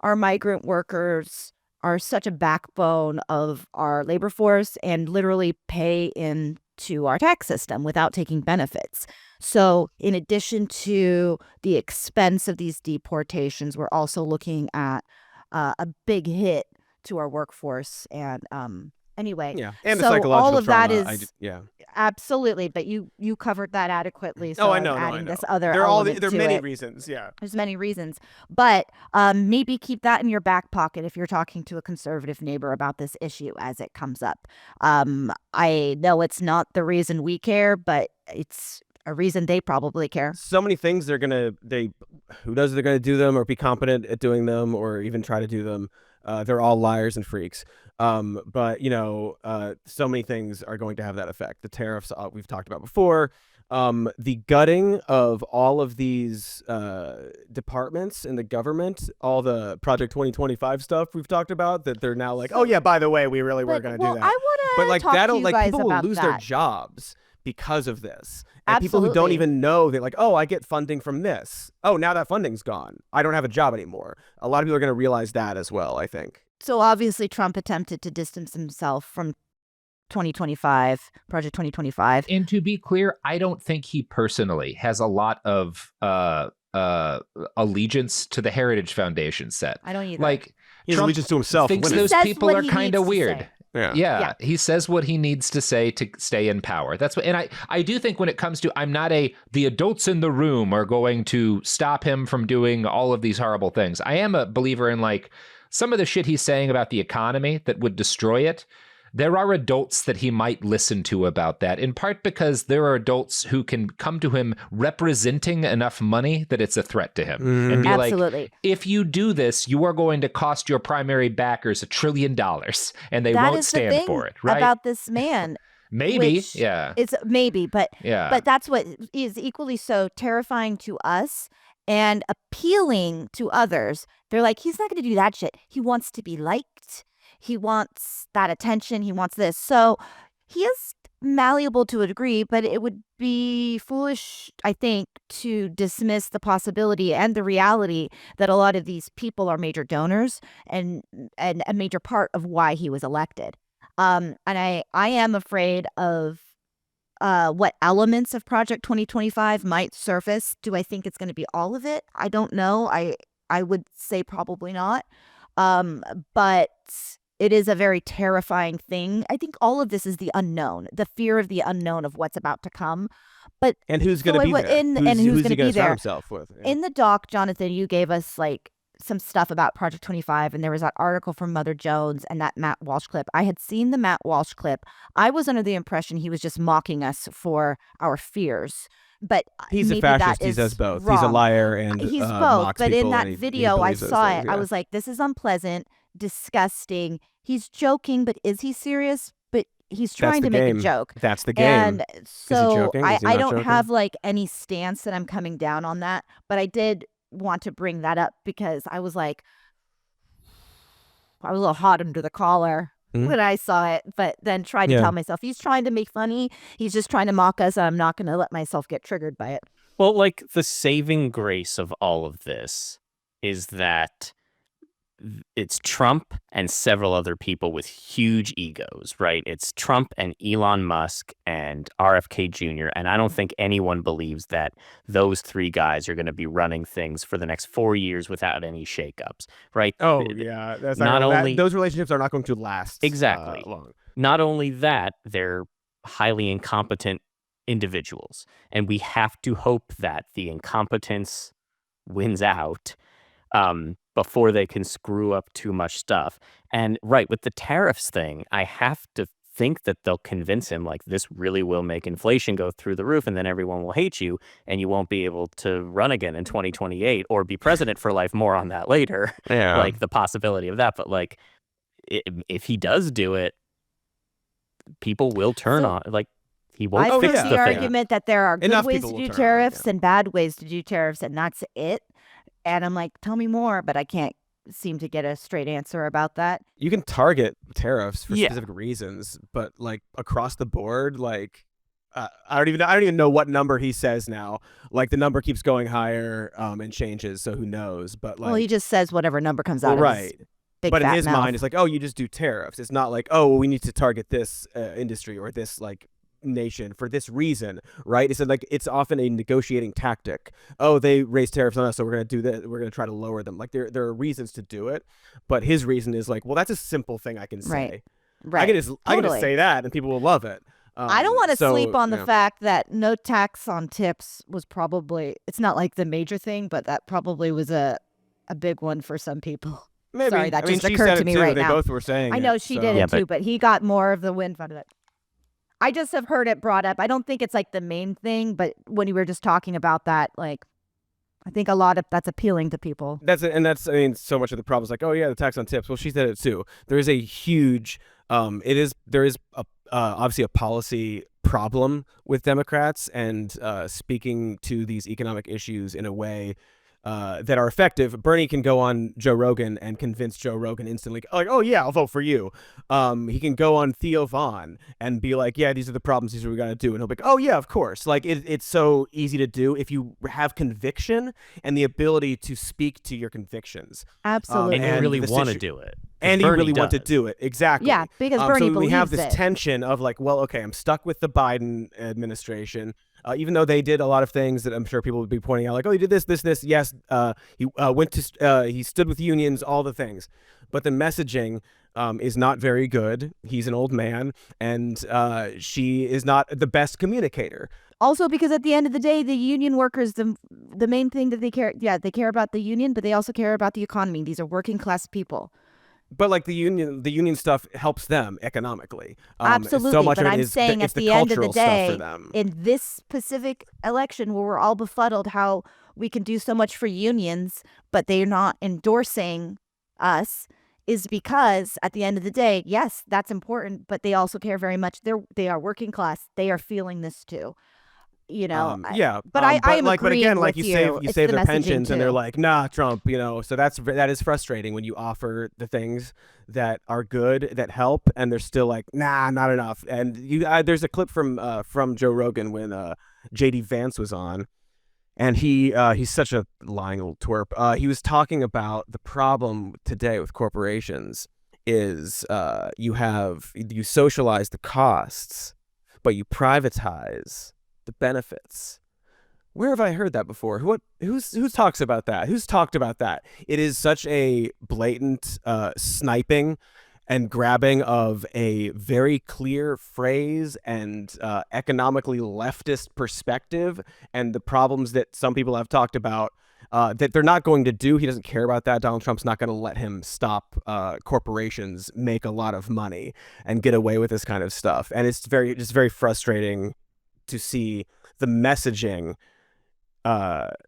our migrant workers are such a backbone of our labor force and literally pay into our tax system without taking benefits. So in addition to the expense of these deportations, we're also looking at a big hit to our workforce. And anyway, yeah, and so the psychological all of trauma, that is absolutely. But you covered that adequately. So I know. adding I know. This other there are many it. reasons. Yeah, There's many reasons, but maybe keep that in your back pocket if you're talking to a conservative neighbor about this issue as it comes up. I know it's not the reason we care, but it's a reason they probably care. So many things who knows if they're gonna do them or be competent at doing them or even try to do them. They're all liars and freaks. But so many things are going to have that effect. The tariffs we've talked about before. The gutting of all of these departments in the government, all the Project 2025 stuff we've talked about, that they're now like, oh yeah, by the way, we really were going to do that. I want But to like talk to that'll you like guys people will about lose their that. jobs because of this. And people who don't Absolutely. even know, they're like, oh, I get funding from this. Oh, now that funding's gone. I don't have a job anymore. A lot of people are going to realize that as well, I think. So obviously Trump attempted to distance himself from 2025, Project 2025. And to be clear, I don't think he personally has a lot of allegiance to the Heritage Foundation set. I don't either. Like, He has Trump allegiance to himself. thinks winning. those says people what are he kind needs of to weird. say. Yeah. He says what he needs to say to stay in power. That's what, and I do think when it comes to, I'm not the adults in the room are going to stop him from doing all of these horrible things. I am a believer in like some of the shit he's saying about the economy that would destroy it. There are adults that he might listen to about that, in part because there are adults who can come to him representing enough money that it's a threat to him. And be Absolutely. like, if you do this, you are going to cost your primary backers $1 trillion, and they That won't is the stand thing for it, right? about this man. Maybe, which yeah. It's maybe, but Yeah. but that's what is equally so terrifying to us and appealing to others. They're like, he's not going to do that shit. He wants to be liked. He wants that attention. He wants this. So he is malleable to a degree, but it would be foolish, I think, to dismiss the possibility and the reality that a lot of these people are major donors and a major part of why he was elected. And I am afraid of what elements of Project 2025 might surface. Do I think it's going to be all of it? I don't know. I would say probably not. But it is a very terrifying thing. I think all of this is the unknown, the fear of the unknown of what's about to come. But and who's going to be there? And who's going to be there? Himself with? Yeah. In the doc, Jonathan, you gave us like some stuff about Project 25, and there was that article from Mother Jones and that Matt Walsh clip. I had seen the Matt Walsh clip. I was under the impression he was just mocking us for our fears. But he's maybe a fascist. That he is does both. wrong. He's a liar and he's both. mocks But in people, that and video, I believes those saw things, it. I yeah. was like, this is unpleasant, disgusting. He's joking, but is he serious? But he's trying to make a joke. That's the game. And so is he joking? Is he I not don't joking? have like any stance that I'm coming down on that, but I did want to bring that up because I was like, I was a little hot under the collar when I saw it, but then tried to tell myself he's trying to make funny. He's just trying to mock us. And I'm not going to let myself get triggered by it. Well, like the saving grace of all of this is that it's Trump and several other people with huge egos, right? It's Trump and Elon Musk and RFK Jr. And I don't think anyone believes that those three guys are going to be running things for the next 4 years without any shakeups, right? Oh, yeah. That's not only those relationships are not going to last exactly long. Not only that, they're highly incompetent individuals. And we have to hope that the incompetence wins out before they can screw up too much stuff. And right, with the tariffs thing, I have to think that they'll convince him like this really will make inflation go through the roof and then everyone will hate you and you won't be able to run again in 2028 or be president for life. More on that later. Yeah. Like the possibility of that. But like if he does do it, people will turn on like he won't I've fix heard the the thing. argument that there are good Enough ways people to will do turn on, tariffs and bad ways to do tariffs, and that's it. And I'm like, tell me more, but I can't seem to get a straight answer about that. You can target tariffs for specific reasons, but like across the board, like I don't even know what number he says now. Like the number keeps going higher and changes, so who knows? But like, Well, he just says whatever number comes out of his big but in fat his mouth. mind, it's like, oh, you just do tariffs. It's not like, oh, well, we need to target this industry or this like nation for this reason, right? It's like it's often a negotiating tactic. Oh, they raise tariffs on us, so we're going to do that. We're going to try to lower them. Like there are reasons to do it, but his reason is like, well, that's a simple thing I can say. Right. I can just say that, and people will love it. I don't want to sleep on the yeah. fact that no tax on tips was probably, it's not like the major thing, but that probably was a big one for some people. Maybe. Sorry, that I mean, just she occurred said to it me too. right They now. both were saying I know it, she so. did Yeah, it too, but he got more of the wind out of it. I just have heard it brought up. I don't think it's like the main thing, but when you were just talking about that, like, I think a lot of that's appealing to people. That's I mean, so much of the problem is like, oh yeah, the tax on tips. Well, she said it too. There is a huge, there is obviously a policy problem with Democrats and speaking to these economic issues in a way that are effective. Bernie can go on Joe Rogan and convince Joe Rogan instantly, like, oh yeah, I'll vote for you. He can go on Theo Vaughn and be like, yeah, these are the problems, these are what we got to do, and he'll be like, oh yeah, of course. Like it's so easy to do if you have conviction and the ability to speak to your convictions. Absolutely. And you really want to do it. And Bernie you really want to does. do it. Exactly. Yeah, because Bernie so we have believes this it. tension of like, well, okay, I'm stuck with the Biden administration. Even though they did a lot of things that I'm sure people would be pointing out, like, oh, he did this, this, this. Yes, he stood with unions, all the things. But the messaging is not very good. He's an old man, and she is not the best communicator. Also, because at the end of the day, the union workers, the main thing that they care about the union, but they also care about the economy. These are working class people. But like the union stuff helps them economically. Absolutely, so much but of it I'm is saying it's at the end of the cultural stuff for day, them. in this specific election where we're all befuddled how we can do so much for unions, but they're not endorsing us, is because at the end of the day, yes, that's important, but they also care very much. They are working class. They are feeling this too. You know, but I am like, but again, agreeing like with you It's save the their messaging pensions, and they're too. like, nah, Trump, so that is frustrating when you offer the things that are good that help, and they're still like, nah, not enough. And there's a clip from Joe Rogan when JD Vance was on, and he's such a lying old twerp. He was talking about the problem today with corporations is you socialize the costs, but you privatize the benefits. Where have I heard that before? Who talks about that? Who's talked about that? It is such a blatant sniping and grabbing of a very clear phrase and economically leftist perspective, and the problems that some people have talked about that they're not going to do. He doesn't care about that. Donald Trump's not going to let him stop corporations make a lot of money and get away with this kind of stuff. And it's just very frustrating to see the messaging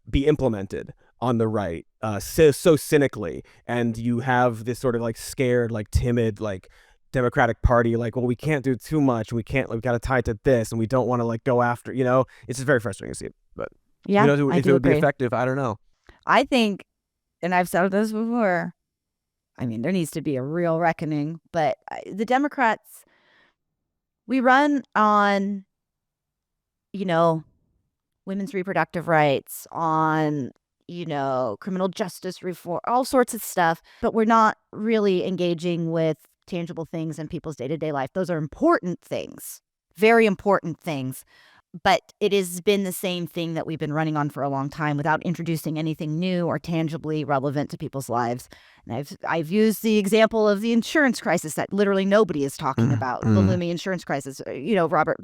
be implemented on the right so cynically, and you have this sort of like scared, like timid, like Democratic Party, like, well, we can't do too much, we've got to tie it to this, and we don't want to like go after, it's just very frustrating to see it. But Yeah, if it would be effective, I don't know. I think, and I've said this before, I mean, there needs to be a real reckoning, but the Democrats, we run on, women's reproductive rights, on, criminal justice reform, all sorts of stuff, but we're not really engaging with tangible things in people's day-to-day life. Those are important things, very important things. But it has been the same thing that we've been running on for a long time without introducing anything new or tangibly relevant to people's lives. And I've used the example of the insurance crisis that literally nobody is talking about, the looming insurance crisis. Robert,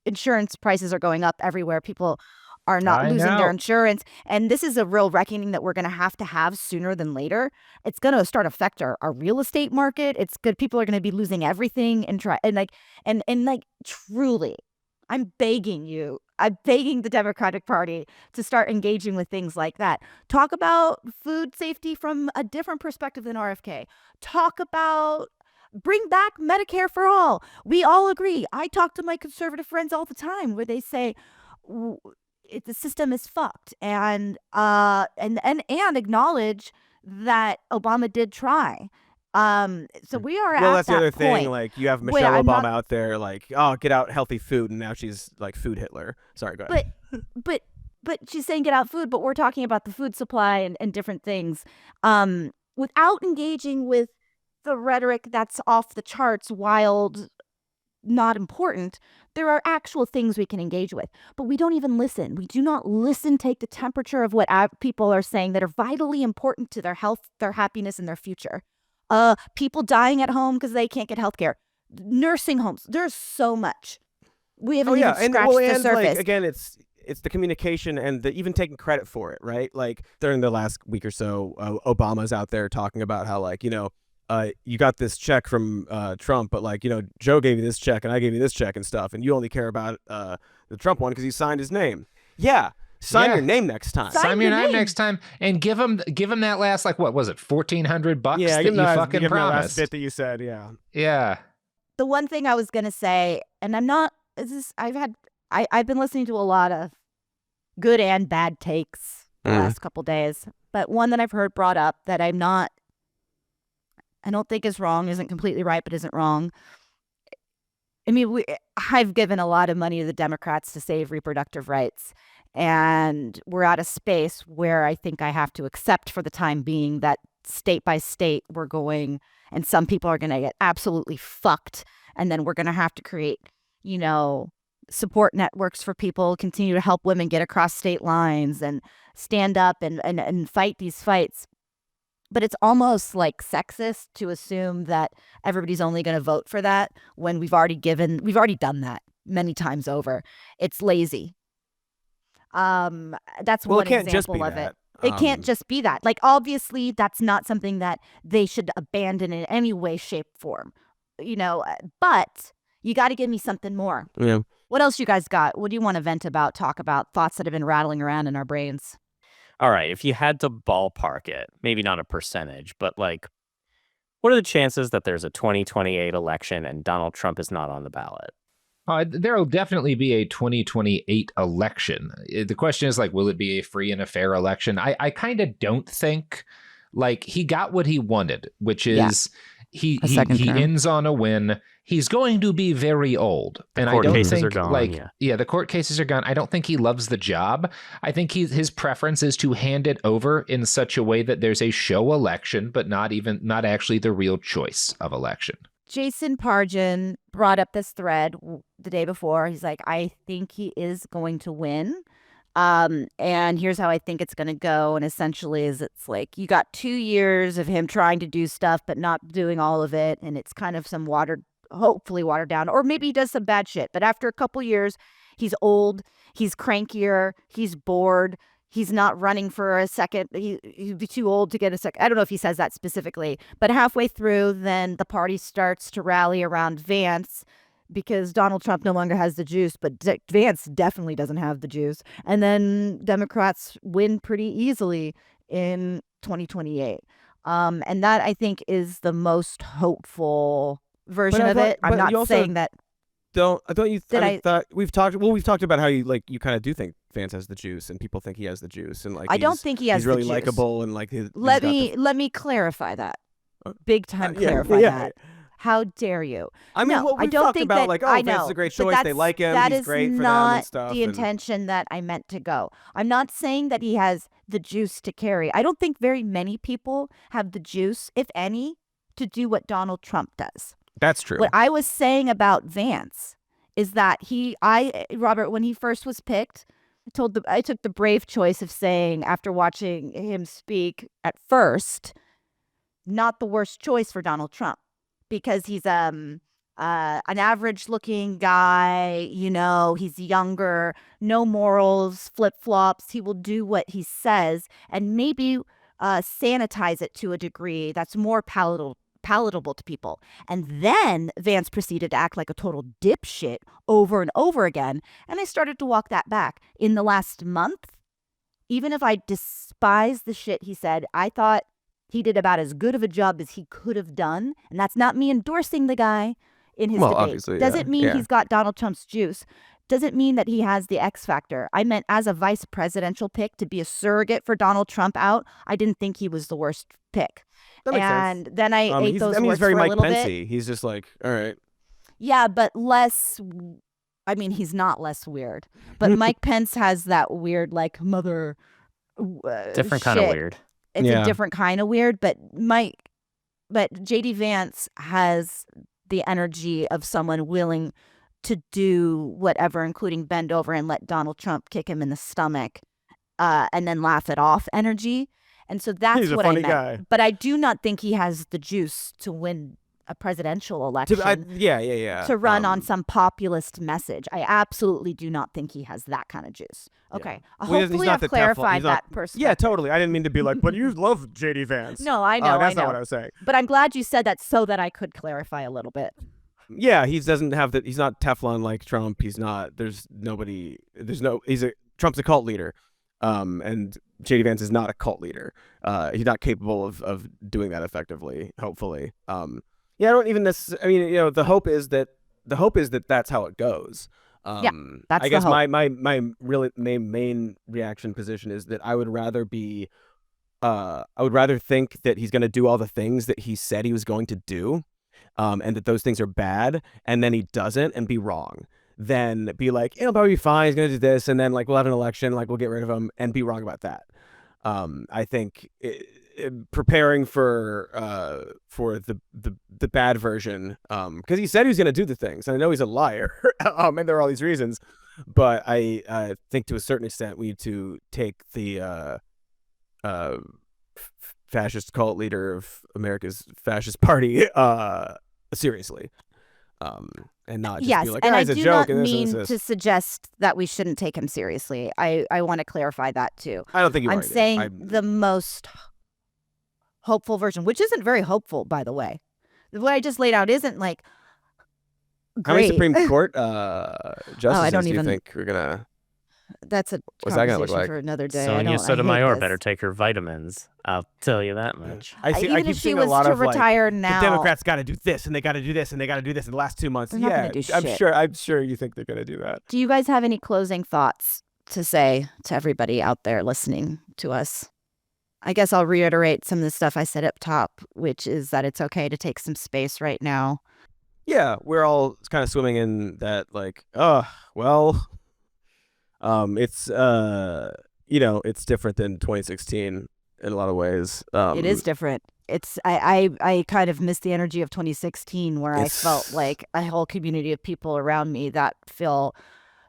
insurance prices are going up everywhere. People are not losing their insurance. And this is a real reckoning that we're going to have sooner than later. It's going to start affect our real estate market. It's good. People are going to be losing everything and truly, I'm begging the Democratic Party to start engaging with things like that. Talk about food safety from a different perspective than RFK. Bring back Medicare for all. We all agree. I talk to my conservative friends all the time where they say the system is fucked, and acknowledge that Obama did try. So we are well, at that's that the other point. thing. Like, you have Michelle Obama out there, like, oh, get out healthy food, and now she's like food Hitler. Sorry, go ahead. But she's saying get out food, but we're talking about the food supply and different things, without engaging with the rhetoric that's off the charts, wild, not important. There are actual things we can engage with, but we don't even listen. We do not listen, take the temperature of what people are saying that are vitally important to their health, their happiness, and their future. People dying at home because they can't get health care. Nursing homes. There's so much. We haven't even scratched the surface. Like, again, it's the communication and even taking credit for it, right? Like, during the last week or so, Obama's out there talking about how, like, you got this check from Trump, but like, Joe gave you this check and I gave you this check and stuff, and you only care about the Trump one because he signed his name. Yeah, Sign your name next time. Sign your name next time, and give him that last, like, what was it, $1,400 yeah, that you fucking give promised. That last bit that you said, yeah. Yeah. The one thing I was gonna say, and I'm not. I've been listening to a lot of good and bad takes the last couple days, but one that I've heard brought up that I don't think is wrong, isn't completely right, but isn't wrong. I mean, I've given a lot of money to the Democrats to save reproductive rights, and we're at a space where I think I have to accept for the time being that state by state we're going, and some people are going to get absolutely fucked, and then we're going to have to create, support networks for people, continue to help women get across state lines and stand up and fight these fights. But it's almost like sexist to assume that everybody's only going to vote for that when we've already done that many times over. It's lazy. That's one example of it. It can't just be that. Like, obviously, that's not something that they should abandon in any way, shape, form. But you got to give me something more. Yeah. What else you guys got? What do you want to vent about, talk about, thoughts that have been rattling around in our brains? All right, if you had to ballpark it, maybe not a percentage, but like, what are the chances that there's a 2028 election and Donald Trump is not on the ballot? There will definitely be a 2028 election. The question is, like, will it be a free and a fair election? I kind of don't think, like, he got what he wanted, which is he ends on a win. He's going to be very old. And I don't think, the court cases are gone. I don't think he loves the job. I think his preference is to hand it over in such a way that there's a show election, but not actually the real choice of election. Jason Pargin brought up this thread the day before. He's like, I think he is going to win. And here's how I think it's going to go. And essentially it's like, you got 2 years of him trying to do stuff, but not doing all of it. And it's kind of hopefully watered down, or maybe he does some bad shit. But after a couple years, he's old, he's crankier, he's bored. He's not running for a second. He'd be too old to get a second. I don't know if he says that specifically, but halfway through, then the party starts to rally around Vance because Donald Trump no longer has the juice, but Vance definitely doesn't have the juice. And then Democrats win pretty easily in 2028. And that, I think, is the most hopeful version of it. I'm not saying that. We've talked about how you kind of do think Vance has the juice, and people think he has the juice, and like I don't think he has. He's really the likable, and like let me clarify that. Big time clarify that. How dare you? I mean, no, I don't think that. Vance is a great choice. They like him. He's great for them and stuff. That is not the intention that I meant to go. I'm not saying that he has the juice to carry. I don't think very many people have the juice, if any, to do what Donald Trump does. That's true. What I was saying about Vance is that Robert, when he first was picked, I took the brave choice of saying, after watching him speak at first, not the worst choice for Donald Trump, because he's an average-looking guy. He's younger, no morals, flip-flops. He will do what he says, and maybe sanitize it to a degree that's more palatable to people. And then Vance proceeded to act like a total dipshit over and over again. And I started to walk that back. In the last month, even if I despise the shit he said, I thought he did about as good of a job as he could have done. And that's not me endorsing the guy in his debate. Doesn't mean he's got Donald Trump's juice. Doesn't mean that he has the X factor. I meant as a vice presidential pick to be a surrogate for Donald Trump out, I didn't think he was the worst pick. That makes sense. Then I ate those words he's very for Mike a little Pence-y. bit. He's just like, all right. Yeah, but less. I mean, he's not less weird. But Mike Pence has that weird, like, mother. Different kind of weird. It's a different kind of weird. But JD Vance has the energy of someone willing to do whatever, including bend over and let Donald Trump kick him in the stomach, and then laugh it off energy. And so that's He's what a I funny meant. guy. But I do not think he has the juice to win a presidential election. To run on some populist message. I absolutely do not think he has that kind of juice. Okay. Hopefully I've clarified that perspective. Yeah, totally. I didn't mean to be like, but you love JD Vance. No, I know. That's not what I was saying. But I'm glad you said that so that I could clarify a little bit. Yeah, he's not Teflon like Trump. Trump's a cult leader. And JD Vance is not a cult leader. He's not capable of doing that effectively. Hopefully, yeah. I don't even necessarily. I mean, the hope is that that's how it goes. Yeah, that's I the guess hope. my really main reaction position is that I would rather be. I would rather think that he's going to do all the things that he said he was going to do, and that those things are bad, and then he doesn't, and be wrong. Then be like, it'll probably be fine. He's gonna do this, and then like we'll have an election, like we'll get rid of him, and be wrong about that. I think preparing for the bad version, because he said he was gonna do the things, and I know he's a liar, and there are all these reasons, but I think to a certain extent we need to take the fascist cult leader of America's fascist party seriously, and not just be Yes, like, and I it's a do joke not and this mean and this. to suggest that we shouldn't take him seriously. I want to clarify that too. I don't think you I'm are. saying the most hopeful version, which isn't very hopeful, by the way. What I just laid out isn't like How many great. Supreme Court justices do you even- think we're gonna? That's a What's that gonna look conversation like? for another day. Sonia I hate Sotomayor this. better take her vitamins. I'll tell you that much. I Even keep if she seeing was a lot to of like, retire the now, Democrats got to do this and they got to do this and they got to do this in the last 2 months. They're not gonna do I'm shit. sure you think they're gonna do that. do you guys have any closing thoughts to say to everybody out there listening to us? I guess I'll reiterate some of the stuff I said up top, which is that it's okay to take some space right now. Yeah, we're all kind of swimming in that, like, well, it's it's different than 2016 in a lot of ways. It is different. It's I kind of miss the energy of 2016 where I felt like a whole community of people around me that feel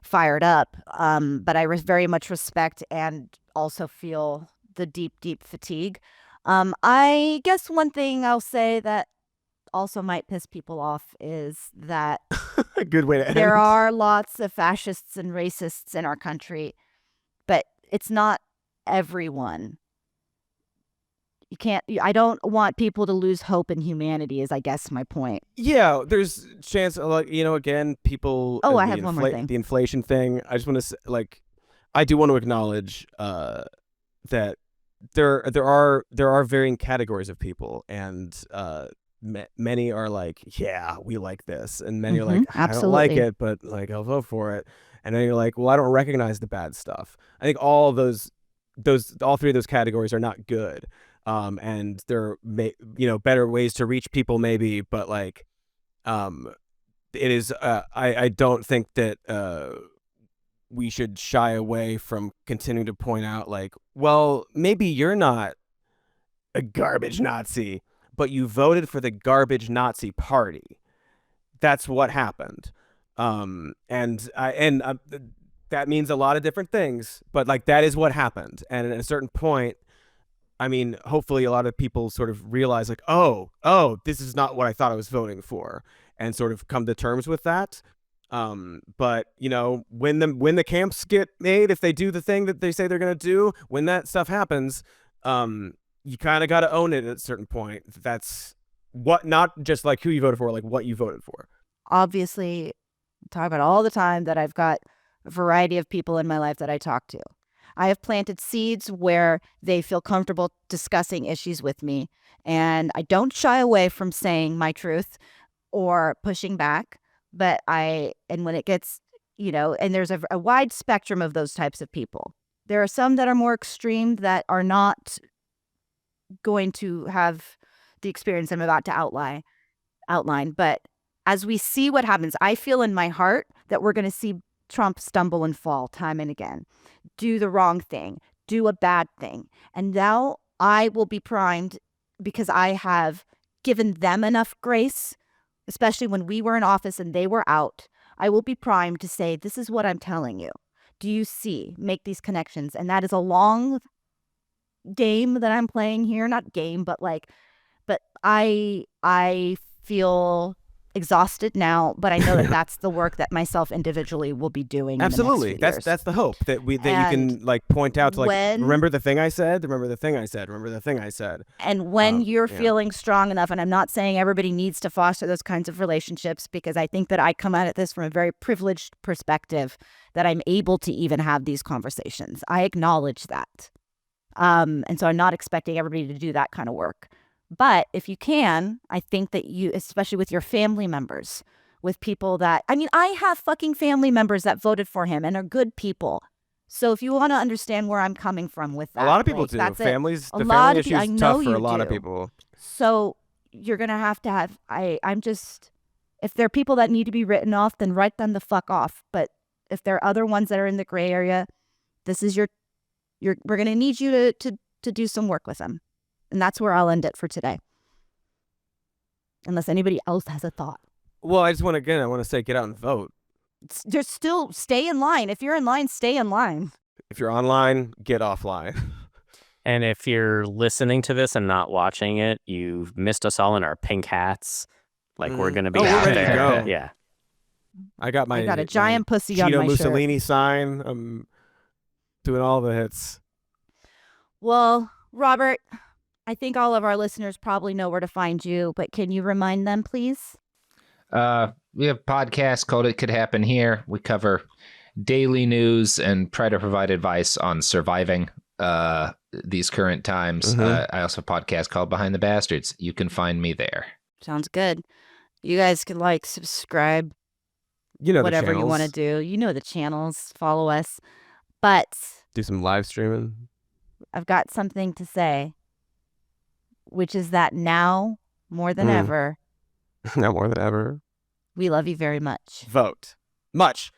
fired up. But I very much respect and also feel the deep fatigue. I guess one thing I'll say that also might piss people off is that a good way to end. there are lots of fascists and racists in our country, but it's not everyone. I don't want people to lose hope in humanity is I guess my point. Yeah, there's chance, like, again, people. Oh, I have one more thing. The inflation thing. I just want to say, like, I do want to acknowledge that there are varying categories of people, and many are like, yeah, we like this, and many are like, I don't like absolutely. it, but like I'll vote for it, and then you're like, well, I don't recognize the bad stuff. I think all three of those categories are not good. And there may better ways to reach people maybe, but like it is I don't think that we should shy away from continuing to point out, like, well, maybe you're not a garbage Nazi, but you voted for the garbage Nazi party. That's what happened. And that means a lot of different things, but like that is what happened. And at a certain point, I mean, hopefully a lot of people sort of realize, like, oh, this is not what I thought I was voting for, and sort of come to terms with that. But when the camps get made, if they do the thing that they say they're gonna do, when that stuff happens, you kind of got to own it at a certain point. That's what, not just like who you voted for, like what you voted for. Obviously, talk about all the time that I've got a variety of people in my life that I talk to. I have planted seeds where they feel comfortable discussing issues with me, and I don't shy away from saying my truth or pushing back. But and when it gets, and there's a wide spectrum of those types of people. There are some that are more extreme that are not going to have the experience I'm about to outline. But as we see what happens, I feel in my heart that we're going to see Trump stumble and fall time and again, do the wrong thing, do a bad thing. And now I will be primed because I have given them enough grace, especially when we were in office and they were out. I will be primed to say, this is what I'm telling you. Do you see? Make these connections. And that is a long game that I'm playing here. Not game, but I feel exhausted now, but I know that that's the work that myself individually will be doing. Absolutely. In the next few years. That's the hope that you can like point out to remember the thing I said, remember the thing I said, remember the thing I said. And when you're feeling strong enough, and I'm not saying everybody needs to foster those kinds of relationships, because I think that I come at this from a very privileged perspective, that I'm able to even have these conversations. I acknowledge that. And so I'm not expecting everybody to do that kind of work. But if you can, I think that you, especially with your family members, with people that, I mean, I have fucking family members that voted for him and are good people. So if you want to understand where I'm coming from with that. A lot of people like, do. That's Families, a the lot family of issue I is know tough for you a lot of do. people. So you're going to have, I'm just, if there are people that need to be written off, then write them the fuck off. But if there are other ones that are in the gray area, this is we're going to need you to do some work with them. And that's where I'll end it for today. Unless anybody else has a thought. Well, I want to say get out and vote. Just still stay in line. If you're in line, stay in line. If you're online, get offline. And if you're listening to this and not watching it, you've missed us all in our pink hats. Like we're going to be out we're ready to there. go. Yeah. I got a giant pussy on Cheeto my Mussolini shirt. sign. I'm doing all the hits. Well, Robert, I think all of our listeners probably know where to find you, but can you remind them, please? We have a podcast called It Could Happen Here. We cover daily news and try to provide advice on surviving these current times. I also have a podcast called Behind the Bastards. You can find me there. Sounds good. You guys can subscribe, whatever you want to do. You know the channels. Follow us. But do some live streaming. I've got something to say, which is that now more than ever. Now more than ever. We love you very much. Vote. Much.